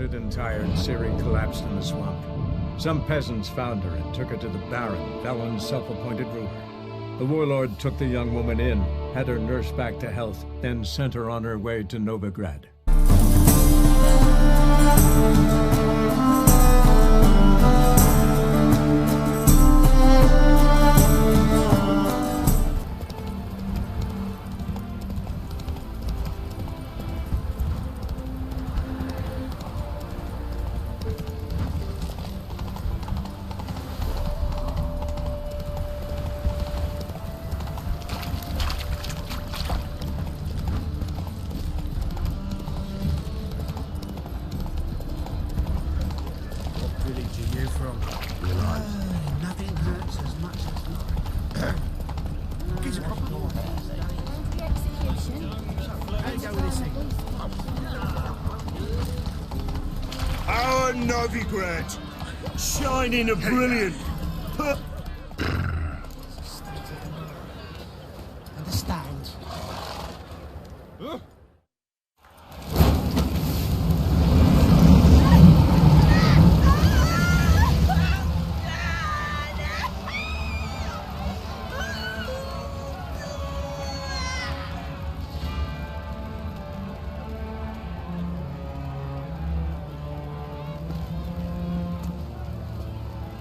wounded and tired, Ciri collapsed in the swamp. Some peasants found her and took her to the Baron, Valen's self-appointed ruler. The warlord took the young woman in, had her nursed back to health, then sent her on her way to Novingrad. Nothing hurts as much as life. Get a proper one. How you go with this thing? Our Novingrad, shining a brilliant. Understand?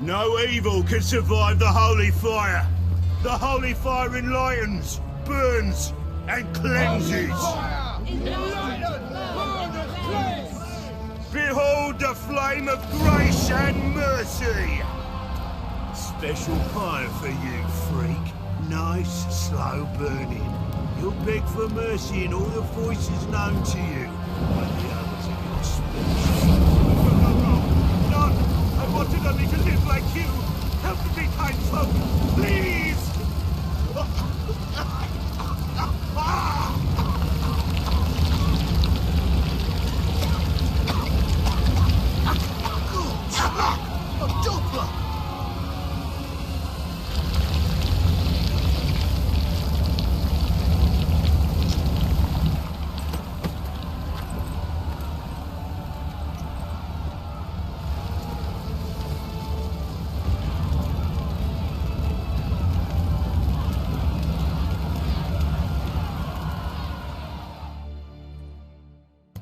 No evil can survive the holy fire. The holy fire enlightens, burns, and cleanses. Behold the flame of grace and mercy. Special fire for you, freak. Nice, slow burning. You'll beg for mercy in all the voices known to you. Like the others of your species. No! I wanted only to live like you. Help me, kind folk, please! A doppler!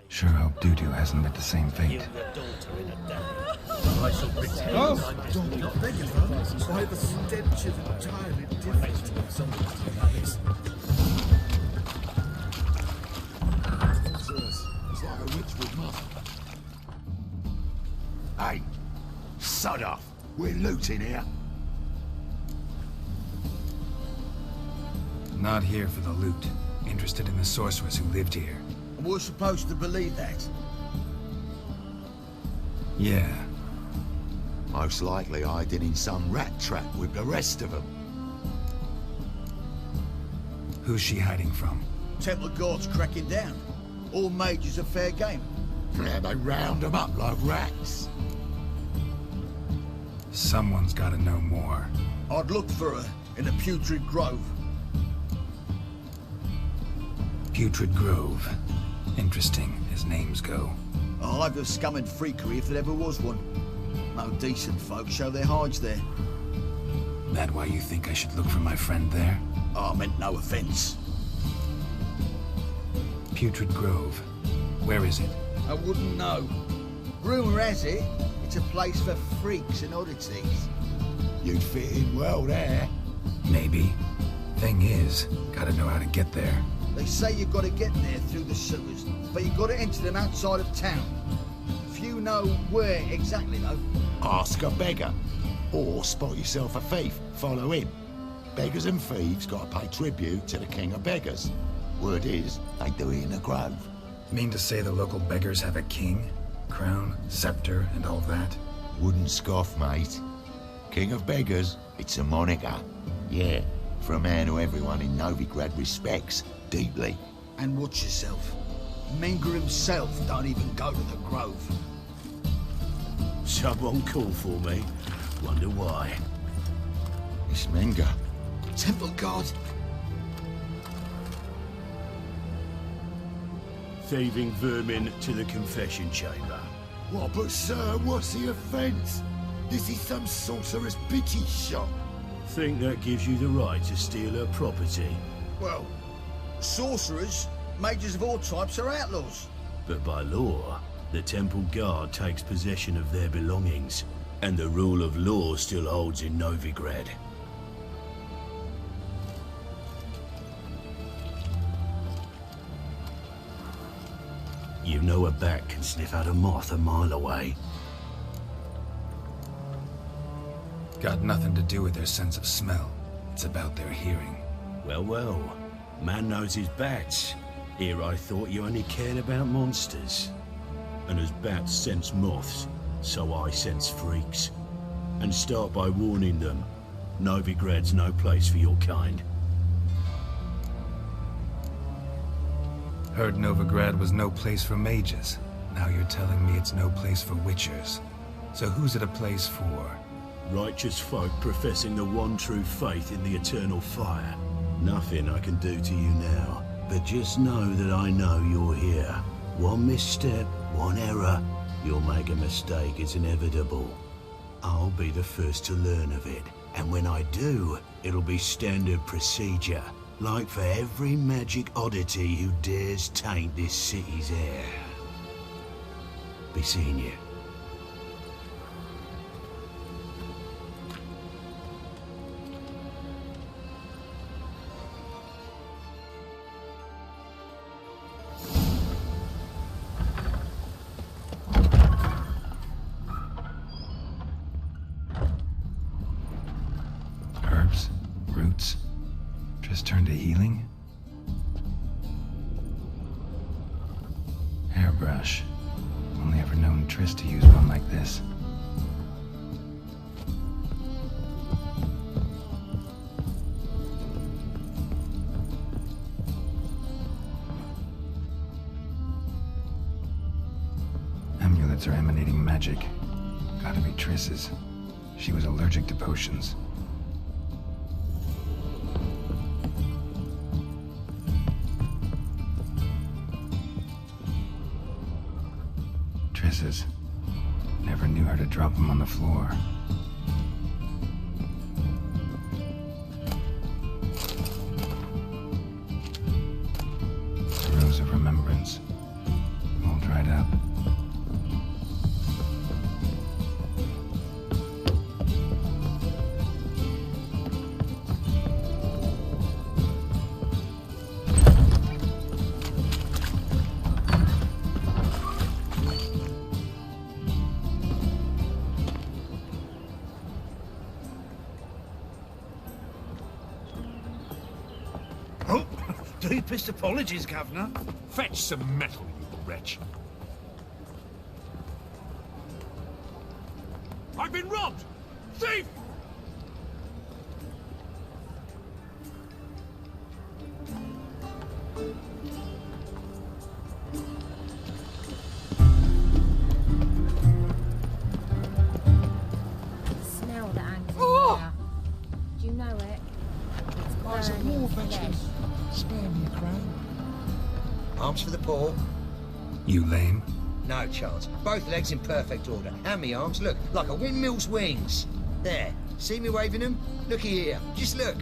Sure hope Dudu hasn't met the same fate. Oh, don't beg of her. Why the stench is entirely different from something like this. It's like a witch with mother. Hey, sod off. We're looting here. Not here for the loot. Interested in the sorceress who lived here. We're supposed to believe that. Yeah. Most likely hiding in some rat trap with the rest of them. Who's she hiding from? Temple guards cracking down. All mages are fair game. Yeah, they round them up like rats. Someone's gotta know more. I'd look for her in the Putrid Grove. Putrid Grove. Interesting, as names go. A hive of scum and freakery if there ever was one. No decent folk show their hides there. That why you think I should look for my friend there? I meant no offense. Putrid Grove. Where is it? I wouldn't know. Rumor has it, it's a place for freaks and oddities. You'd fit in well there. Maybe. Thing is, gotta know how to get there. They say you've got to get there through the sewers, but you've got to enter them outside of town. Few know where exactly, though. Ask a beggar. Or spot yourself a thief, follow him. Beggars and thieves gotta pay tribute to the king of beggars. Word is, they do it in the grove. Mean to say the local beggars have a king? Crown, scepter, and all that? Wouldn't scoff, mate. King of beggars, it's a moniker. Yeah, for a man who everyone in Novigrad respects deeply. And watch yourself. Menger himself don't even go to the grove. Someone called for me. Wonder why. It's Menger. Temple guard. Thieving vermin to the confession chamber. What, but sir, what's the offence? This is some sorcerer's pity shop. Think that gives you the right to steal her property? Well, sorcerers, mages of all types are outlaws. But by law, the temple guard takes possession of their belongings, and the rule of law still holds in Novigrad. You know a bat can sniff out a moth a mile away. Got nothing to do with their sense of smell. It's about their hearing. Well, well. Man knows his bats. Here I thought you only cared about monsters. And as bats sense moths, so I sense freaks. And start by warning them, Novigrad's no place for your kind. Heard Novigrad was no place for mages. Now you're telling me it's no place for witchers. So who's it a place for? Righteous folk professing the one true faith in the eternal fire. Nothing I can do to you now, but just know that I know you're here. One misstep, one error, you'll make a mistake, it's inevitable. I'll be the first to learn of it, and when I do, it'll be standard procedure. Like for every magic oddity who dares taint this city's air. Be seeing you. Herbs? Roots? Just turned to healing? Hairbrush. Only ever known Triss to use one like this. Amulets are emanating magic. Gotta be Triss's. She was allergic to potions. Triss's. Never knew her to drop them on the floor. Rose of Remembrance. All dried up. Oh, deepest apologies, Governor. Fetch some metal, you wretch. I've been robbed! Thief! Smell that hangs in here. Do you know it? It's burning flesh. Spare me a crown. Arms for the poor. You lame? No chance. Both legs in perfect order. And me arms, look, like a windmill's wings. There. See me waving them? Looky here. Just look.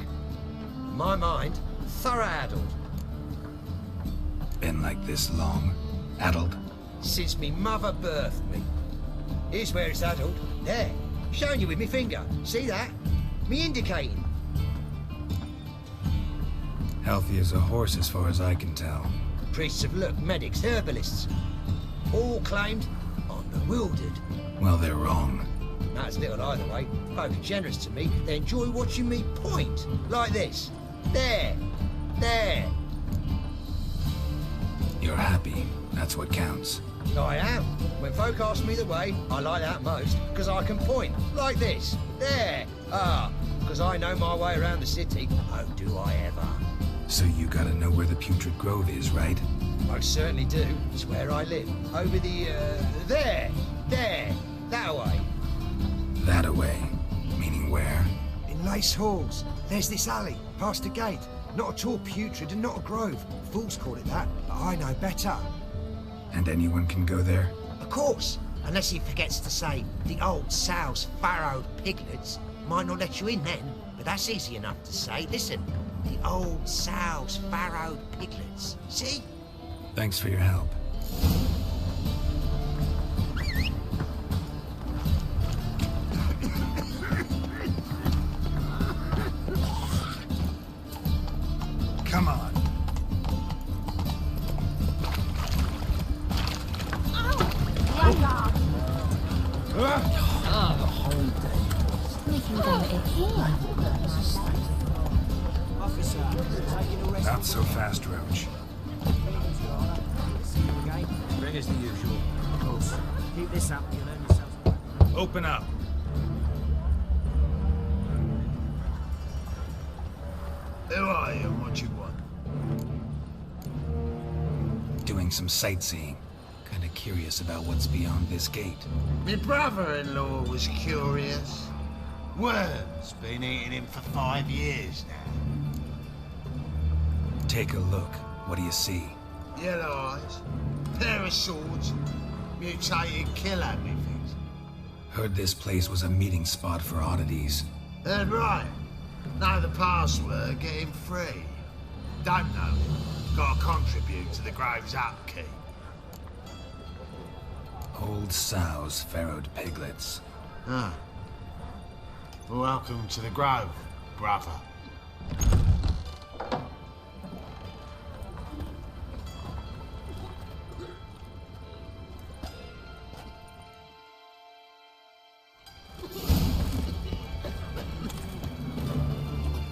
My mind, thorough addled. Been like this long? Addled? Since me mother birthed me. Here's where it's addled. There. Showing you with me finger. See that? Me indicating. Healthy as a horse as far as I can tell. Priests of look, medics, herbalists. All claimed I'm bewildered. Well, they're wrong. That's little either way. Folk are generous to me. They enjoy watching me point. Like this. There. There. You're happy. That's what counts. I am. When folk ask me the way, I like that most, because I can point. Like this. There. Ah. Because I know my way around the city. Oh, do I ever. So you gotta know where the Putrid Grove is, right? Most certainly do. It's where I live. Over the, there. There. That way. That away. Meaning where? In Lace Halls. There's this alley, past a gate. Not at all putrid and not a grove. Fools call it that, but I know better. And anyone can go there? Of course. Unless he forgets to say the old sow's farrowed piglets. Might not let you in then, but that's easy enough to say. Listen, the old sow's farrowed piglets. See? Thanks for your help. Come on. Not so fast, Roche. Bring us the usual. Of course. Keep this up, you'll earn yourself. Open up. Who are you and what you want? Doing some sightseeing. Kinda curious about what's beyond this gate. My brother-in-law was curious. Worm's been eating him for 5 years now. Take a look. What do you see? Yellow eyes, pair of swords, mutated killer things. Heard this place was a meeting spot for oddities. Heard right. Know the password, get him free. Don't know him. Gotta contribute to the Grove's upkeep. Old sows, farrowed piglets. Ah. Welcome to the Grove, brother.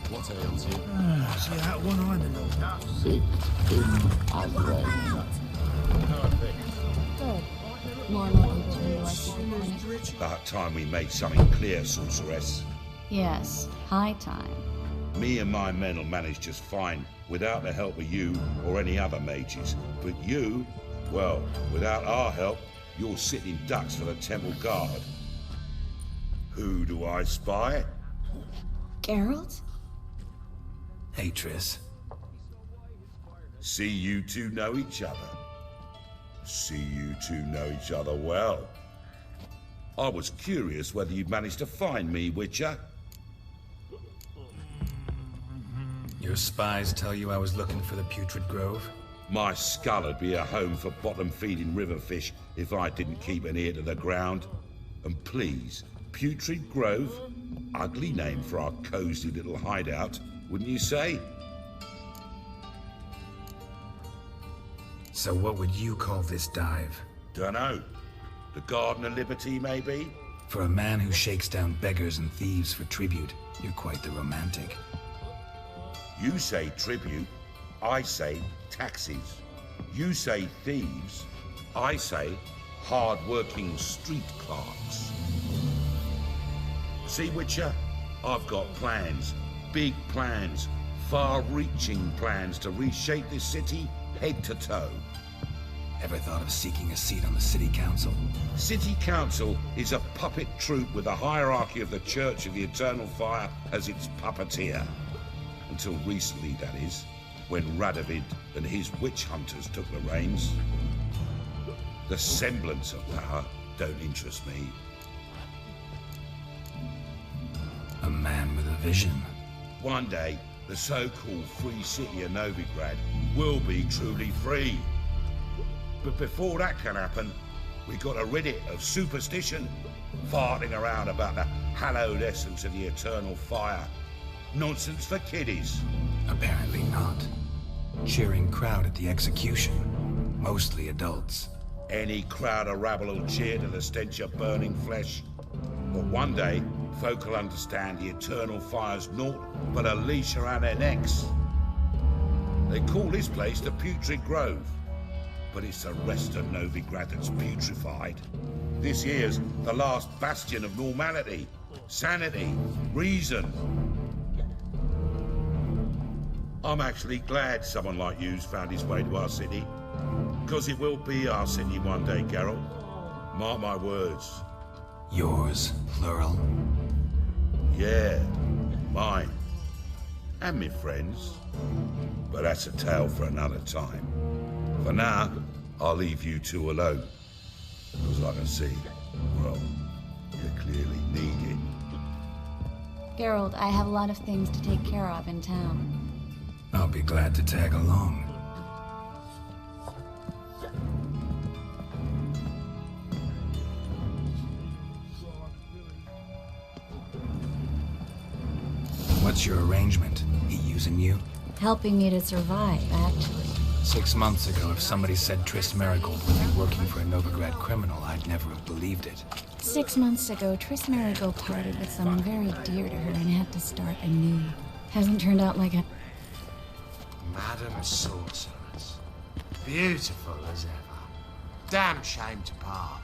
What ails you? See that one eye in the nose? Sick, thin, and red. Good. More likely to realize the panic. About time we made something clear, sorceress. Yes, high time. Me and my men will manage just fine without the help of you or any other mages. But you, well, without our help, you're sitting ducks for the temple guard. Who do I spy? Geralt? Hey, Triss. See you two know each other. See you two know each other well. I was curious whether you'd managed to find me, Witcher. Your spies tell you I was looking for the Putrid Grove? My skull would be a home for bottom-feeding river fish if I didn't keep an ear to the ground. And please, Putrid Grove? Ugly name for our cozy little hideout, wouldn't you say? So what would you call this dive? Dunno. The Garden of Liberty, maybe? For a man who shakes down beggars and thieves for tribute, you're quite the romantic. You say tribute, I say taxes. You say thieves, I say hard-working street clerks. See, Witcher? I've got plans. Big plans. Far-reaching plans to reshape this city head to toe. Ever thought of seeking a seat on the city council? City council is a puppet troupe with the hierarchy of the Church of the Eternal Fire as its puppeteer. Until recently, that is, when Radovid and his witch hunters took the reins. The semblance of power don't interest me. A man with a vision. One day, the so-called free city of Novingrad will be truly free. But before that can happen, we got to rid it of superstition, farting around about the hallowed essence of the eternal fire. Nonsense for kiddies. Apparently not. Cheering crowd at the execution. Mostly adults. Any crowd of rabble will cheer to the stench of burning flesh. But one day, folk will understand the eternal fire's naught but a leash around their necks. They call this place the Putrid Grove. But it's the rest of Novigrad that's putrefied. This here's the last bastion of normality, sanity, reason. I'm actually glad someone like you's found his way to our city. Because it will be our city one day, Geralt. Mark my words. Yours, plural. Yeah, mine. And me friends. But that's a tale for another time. For now, I'll leave you two alone. As I can see, well, you clearly need it. Geralt, I have a lot of things to take care of in town. I'll be glad to tag along. What's your arrangement? He using you? Helping me to survive, actually. 6 months ago, if somebody said Triss Merigold would be working for a Novigrad criminal, I'd never have believed it. 6 months ago, Triss Merigold parted with someone very dear to her and had to start anew. Hasn't turned out like a... Madam Sorceress. Beautiful as ever. Damn shame to part.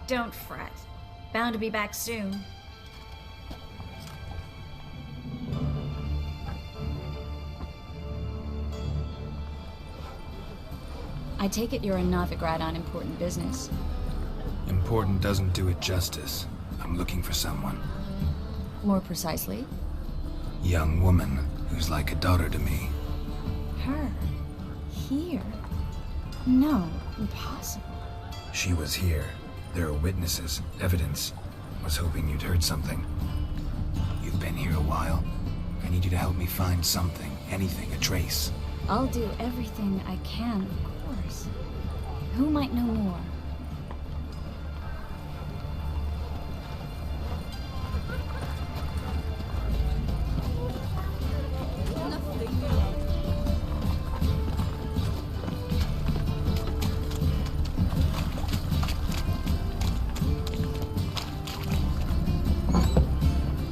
Don't fret. Bound to be back soon. I take it you're in Novigrad on important business. Important doesn't do it justice. I'm looking for someone. More precisely? Young woman who's like a daughter to me. Her? Here? No, impossible. She was here. There are witnesses, evidence. Was hoping you'd heard something. You've been here a while. I need you to help me find something, anything, a trace. I'll do everything I can, of course. Who might know more?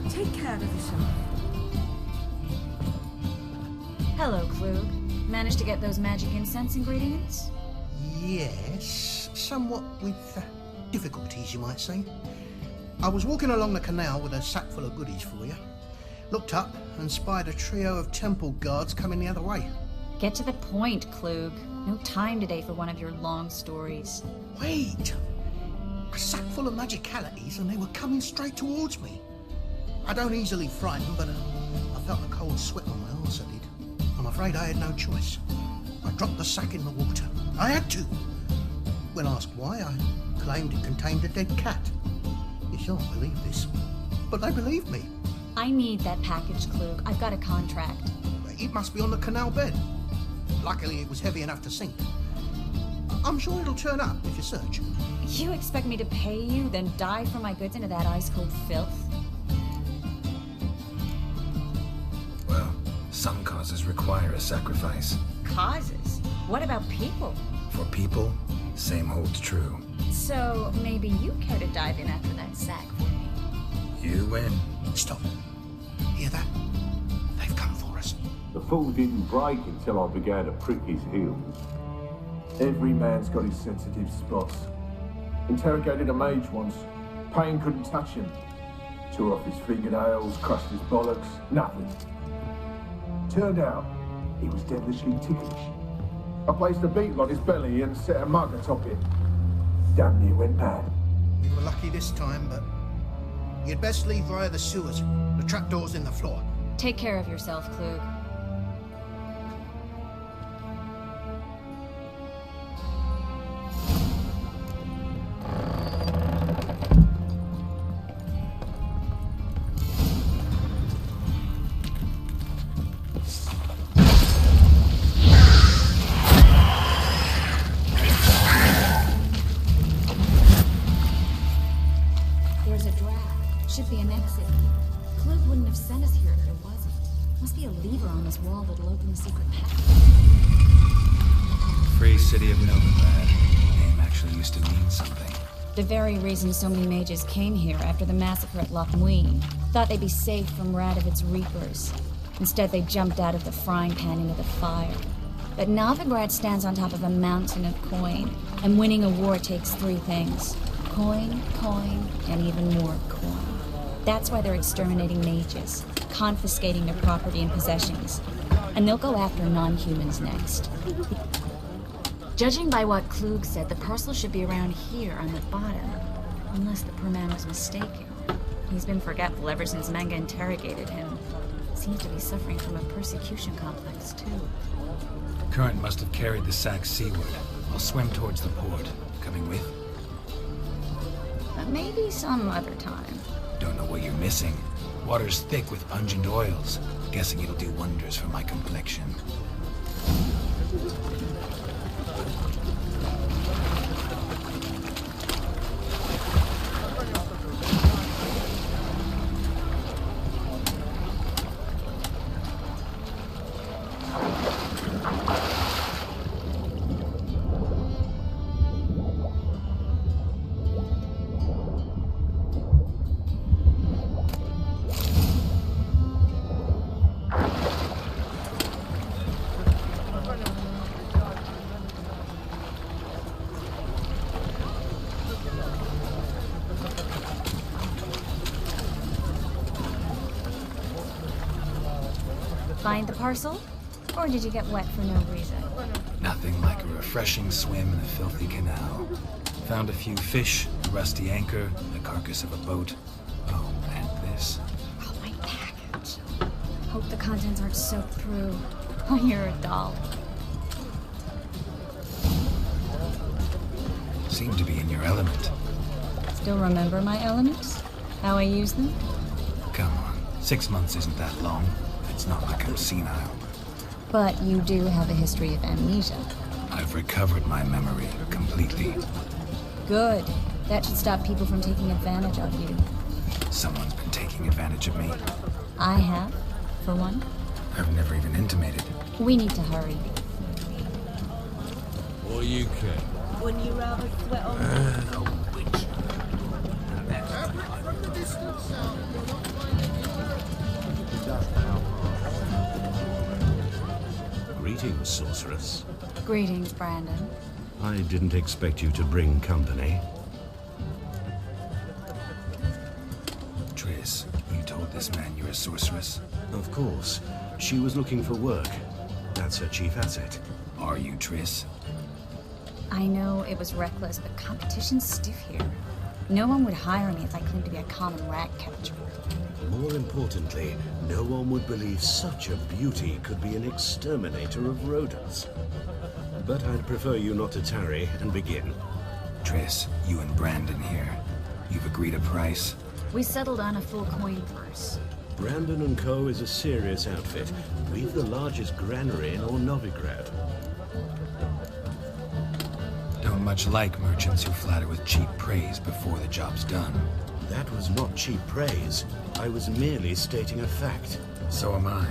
Take care of yourself. Hello, Klug. Managed to get those magic incense ingredients? Yes, somewhat with difficulties, you might say. I was walking along the canal with a sack full of goodies for you. Looked up and spied a trio of temple guards coming the other way. Get to the point, Klug. No time today for one of your long stories. Wait! A sack full of magicalities and they were coming straight towards me. I don't easily frighten, but I felt a cold sweat on my arse, I did. I'm afraid I had no choice. I dropped the sack in the water. I had to. When asked why, I claimed it contained a dead cat. You shan't believe this, but they believed me. I need that package, Klug. I've got a contract. It must be on the canal bed. Luckily, it was heavy enough to sink. I'm sure it'll turn up if you search. You expect me to pay you, then dive for my goods into that ice-cold filth? Well, some causes require a sacrifice. Causes? What about people? For people, same holds true. So, maybe you care to dive in after that sack for me? You win. Stop. Hear that? They've come for us. The fool didn't break until I began to prick his heels. Every man's got his sensitive spots. Interrogated a mage once. Pain couldn't touch him. Tore off his fingernails, crushed his bollocks, nothing. Turned out, he was devilishly ticklish. I placed a beetle on his belly and set a mug atop it. Damn near went mad. We were lucky this time, but you'd best leave via the sewers. The trapdoor's in the floor. Take care of yourself, Klug. There's a draft. Should be an exit. Klug wouldn't have sent us here if there wasn't. Must be a lever on this wall that'll open the secret path. Free city of Novingrad. The name actually used to mean something. The very reason so many mages came here after the massacre at Loch Muin. Thought they'd be safe from Radovit's reapers. Instead, they jumped out of the frying pan into the fire. But Novigrad stands on top of a mountain of coin, and winning a war takes 3 things. Coin, coin, and even more coin. That's why they're exterminating mages, confiscating their property and possessions. And they'll go after non-humans next. Judging by what Klug said, the parcel should be around here on the bottom. Unless the poor man was mistaken. He's been forgetful ever since Manga interrogated him. Seems to be suffering from a persecution complex, too. Current must have carried the sack seaward. I'll swim towards the port. Coming with? Maybe some other time. Don't know what you're missing. Water's thick with pungent oils. Guessing it'll do wonders for my complexion. Find the parcel? Or did you get wet for no reason? Nothing like a refreshing swim in a filthy canal. Found a few fish, a rusty anchor, the carcass of a boat. Oh, and this. Oh, my package. Hope the contents aren't soaked through. Oh, you're a doll. Seem to be in your element. Still remember my elements? How I use them? Come on, 6 months isn't that long. It's not like I'm senile. But you do have a history of amnesia. I've recovered my memory completely. Good. That should stop people from taking advantage of you. Someone's been taking advantage of me. I have, for one. I've never even intimated. We need to hurry. Or you can. Wouldn't you rather sweat on Greetings, sorceress. Greetings, Brandon. I didn't expect you to bring company. Triss, you told this man you're a sorceress? Of course. She was looking for work. That's her chief asset. Are you, Triss? I know it was reckless, but competition's stiff here. No one would hire me if I claimed to be a common rat catcher. More importantly, no one would believe such a beauty could be an exterminator of rodents. But I'd prefer you not to tarry and begin. Triss, you and Brandon here. You've agreed a price? We settled on a full coin purse. Brandon and Co. is a serious outfit. We've the largest granary in all Novingrad. Don't much like merchants who flatter with cheap praise before the job's done. That was not cheap praise. I was merely stating a fact. So am I.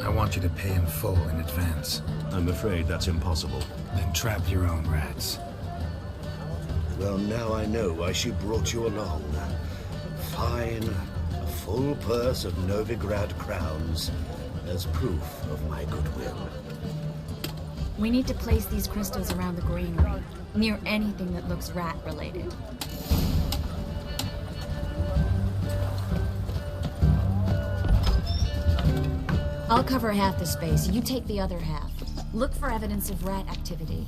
I want you to pay in full in advance. I'm afraid that's impossible. Then trap your own rats. Well, now I know why she brought you along. Fine. A full purse of Novigrad crowns as proof of my goodwill. We need to place these crystals around the granary, near anything that looks rat-related. I'll cover half the space, you take the other half. Look for evidence of rat activity.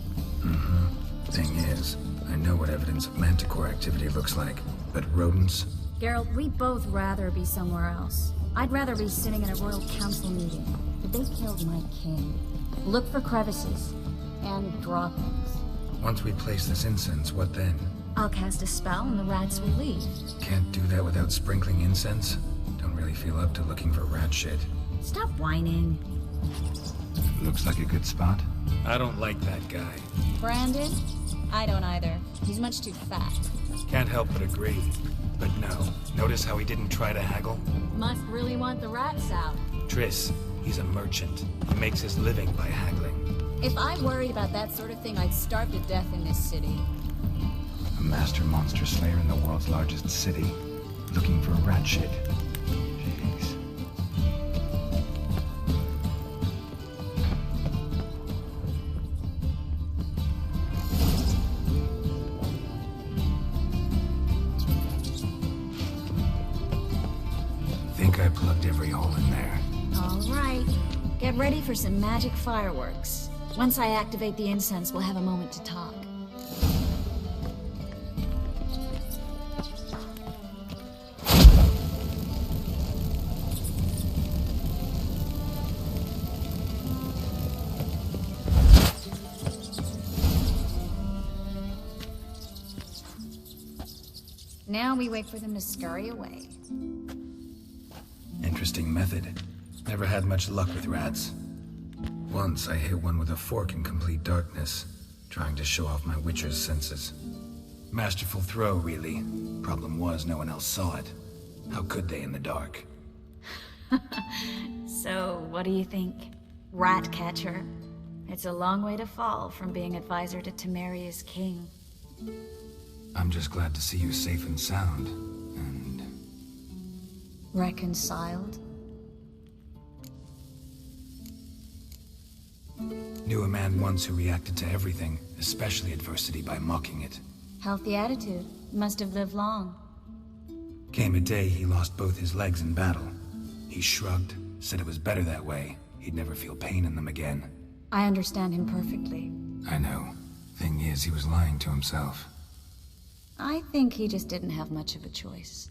Thing is, I know what evidence of manticore activity looks like, but rodents? Geralt, we'd both rather be somewhere else. I'd rather be sitting in a royal council meeting, but they killed my king. Look for crevices and droppings. Once we place this incense, what then? I'll cast a spell and the rats will leave. Can't do that without sprinkling incense? Don't really feel up to looking for rat shit. Stop whining. Looks like a good spot. I don't like that guy. Brandon? I don't either. He's much too fat. Can't help but agree. But no. Notice how he didn't try to haggle? Must really want the rats out. Triss, he's a merchant. He makes his living by haggling. If I worried about that sort of thing, I'd starve to death in this city. A master monster slayer in the world's largest city. Looking for rat shit. Jeez. Think I plugged every hole in there. All right. Get ready for some magic fireworks. Once I activate the incense, we'll have a moment to talk. Now we wait for them to scurry away. Interesting method. Never had much luck with rats. Once I hit one with a fork in complete darkness, trying to show off my witcher's senses. Masterful throw, really. Problem was, no one else saw it. How could they in the dark? So, what do you think? Rat catcher? It's a long way to fall from being advisor to Temeria's king. I'm just glad to see you safe and sound, and... Reconciled? Knew a man once who reacted to everything, especially adversity, by mocking it. Healthy attitude. Must have lived long. Came a day he lost both his legs in battle. He shrugged, said it was better that way. He'd never feel pain in them again. I understand him perfectly. I know. Thing is, he was lying to himself. I think he just didn't have much of a choice.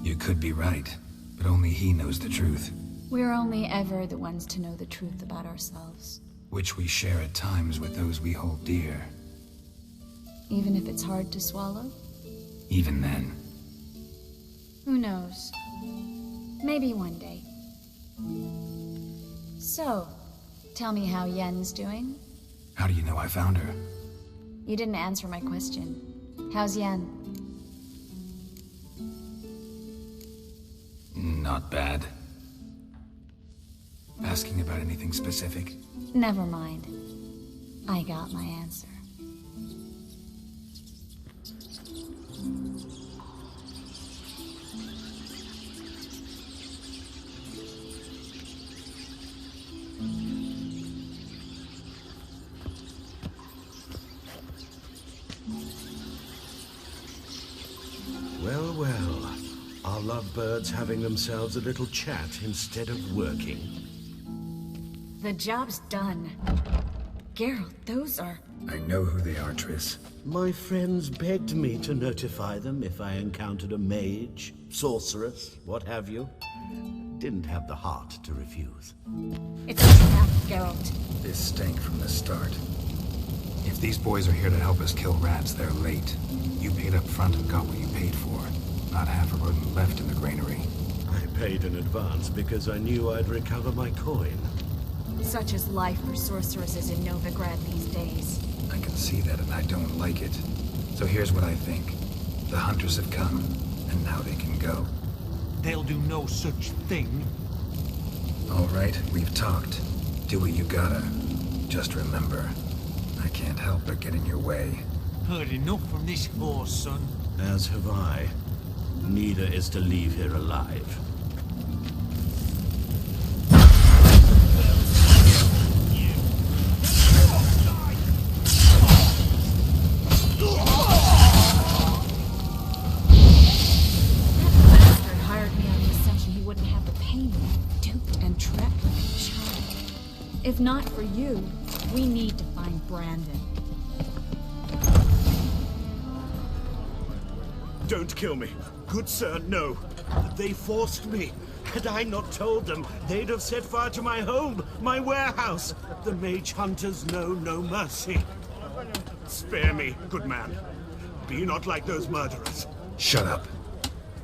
You could be right, but only he knows the truth. We're only ever the ones to know the truth about ourselves. Which we share at times with those we hold dear. Even if it's hard to swallow? Even then. Who knows? Maybe one day. So, tell me how Yen's doing? How do you know I found her? You didn't answer my question. How's Yen? Not bad. Asking about anything specific? Never mind. I got my answer. Well, well. Our lovebirds having themselves a little chat instead of working. The job's done. Geralt, those are... I know who they are, Triss. My friends begged me to notify them if I encountered a mage, sorceress, what have you. Didn't have the heart to refuse. It's a trap, Geralt. This stank from the start. If these boys are here to help us kill rats, they're late. You paid up front and got what you paid for. Not half a rodent left in the granary. I paid in advance because I knew I'd recover my coin. Such is life for sorceresses in Novigrad these days. I can see that, and I don't like it. So here's what I think. The hunters have come, and now they can go. They'll do no such thing. All right, we've talked. Do what you gotta. Just remember, I can't help but get in your way. Heard enough from this horse, son. As have I. Neither is to leave here alive. If not for you, we need to find Brandon. Don't kill me. Good sir, no. They forced me. Had I not told them, they'd have set fire to my home, my warehouse. The mage hunters know no mercy. Spare me, good man. Be not like those murderers. Shut up.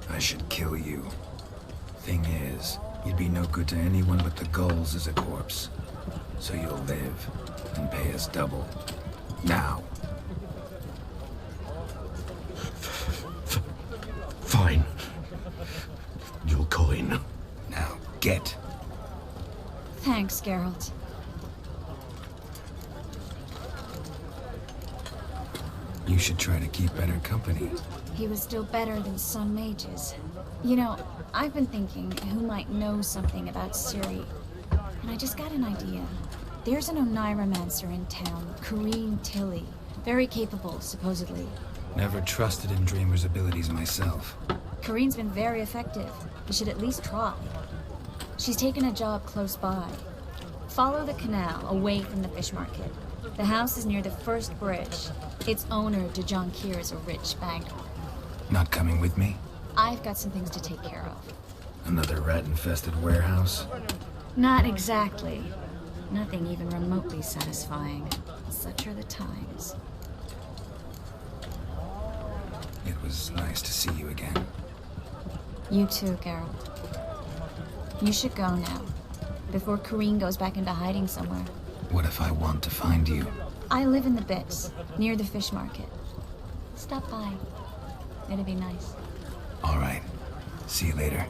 I should kill you. Thing is, you'd be no good to anyone but the gulls as a corpse. So you'll live, and pay us double. Now. Fine. Your coin. Now, get. Thanks, Geralt. You should try to keep better company. He was still better than some mages. You know, I've been thinking who might know something about Ciri. And I just got an idea. There's an Oneiromancer in town, Corrine Tilly. Very capable, supposedly. Never trusted in Dreamer's abilities myself. Corrine's been very effective. You should at least try. She's taken a job close by. Follow the canal, away from the fish market. The house is near the first bridge. Its owner, Dejon Kier, is a rich banker. Not coming with me? I've got some things to take care of. Another rat-infested warehouse? Not exactly. Nothing even remotely satisfying. Such are the times. It was nice to see you again. You too, Geralt. You should go now, before Kareen goes back into hiding somewhere. What if I want to find you? I live in the Bits, near the fish market. Stop by. It'd be nice. All right. See you later.